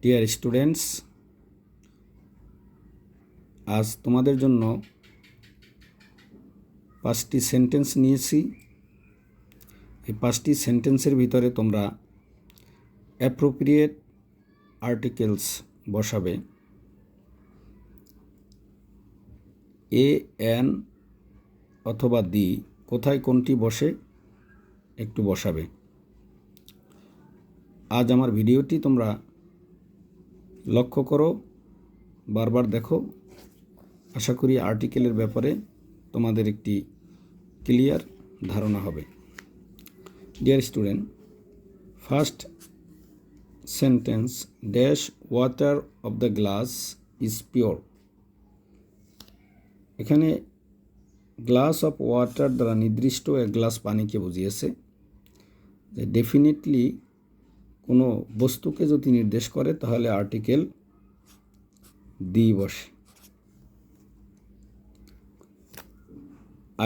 Dear students, আজ তোমাদের জন্য 5টি সেন্টেন্স নিয়েছি। এই 5টি সেন্টেন্সের ভিতরে তোমরা অ্যাপ্রোপ্রিয়েট আর্টিকেলস বসাবে। এ, এন অথবা দি, কোথায় কোনটি বসে একটু বসাবে। আজ আমার ভিডিওটি তোমরা লক্ষ্য করো, বারবার দেখো। আশা করি আর্টিকেলের ব্যাপারে তোমাদের একটি ক্লিয়ার ধারণা হবে। Dear student, first sentence, dash water of the glass is pure. এখানে গ্লাস অফ ওয়াটার দ্বারা নির্দিষ্ট এক গ্লাস পানিকে বুঝিয়েছে। যে ডেফিনেটলি কোনো বস্তুকে যদি নির্দেশ করে তাহলে আর্টিকেল দি বসে।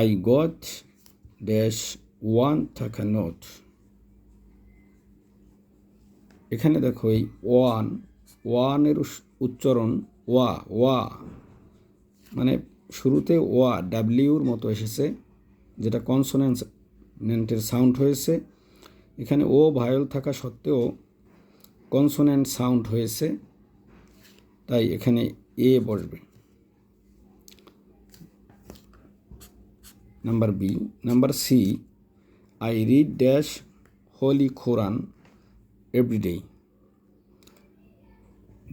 I got dash one টাকা নোট। এখানে দেখো এই ওয়ানের উচ্চারণ ওয়া মানে শুরুতে ওয়া ডাব্লিউর মতো এসেছে, যেটা কনসোনেন্টের সাউন্ড হয়েছে। এখানে ও ভায়োল থাকা সত্ত্বেও কনসোনেন্ট সাউন্ড হয়েছে, তাই এখানে এ বসবে। Number B. Number C, I read dash holy Quran every day.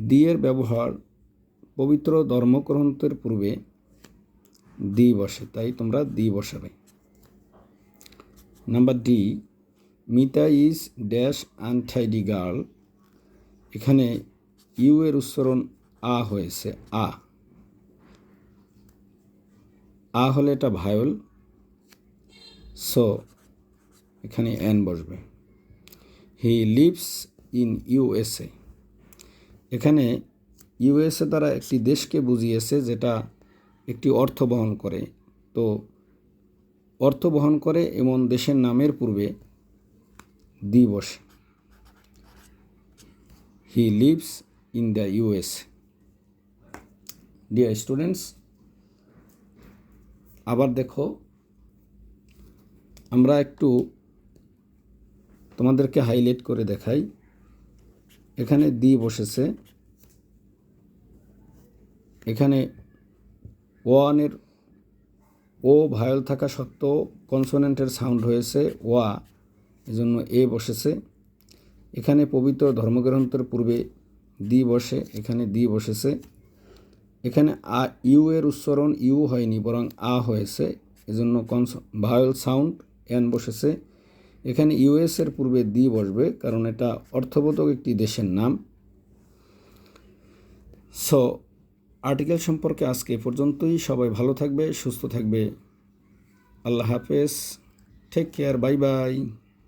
The এর ব্যবহার পবিত্র ধর্মগ্রন্থের পূর্বে দি বসে, তাই তোমরা দি বসাবে। Number D, Mita is dash untidy girl. এখানে ইউ এর উচ্চারণ আ হয়েছে, আ হলে এটা ভায়োল, সো এখানে এন বসবে। He lives in USA. এখানে ইউএসএ দ্বারা একটি দেশকে বুঝিয়েছে যেটা একটি অর্থ বহন করে। তো অর্থ বহন করে এমন দেশের নামের পূর্বে দি বসে। He lives in the USA. Dear students, আবার দেখো, আমরা একটু তোমাদেরকে হাইলাইট করে দেখাই। এখানে দি বসেছে, এখানে ওয়ানের ও ভায়োল থাকা সত্ত্বেও কনসোনেন্টের সাউন্ড হয়েছে ওয়া, এজন্য এ বসেছে। এখানে পবিত্র ধর্মগ্রন্থের পূর্বে দি বসে, এখানে দি বসেছে। এখানে ইউ এর উচ্চারণ ইউ হয়নি, বরং আ হয়েছে, এজন্য ভায়োল সাউন্ড এন বসেছে। এখানে ইউএস এর পূর্বে দি বসবে, কারণ এটা অর্থবোধক একটি দেশের নাম। সো আর্টিকেল সম্পর্কে আজকে এ পর্যন্তই। সবাই ভালো থাকবে, সুস্থ থাকবে। আল্লাহ হাফেজ, টেক কেয়ার, বাই বাই।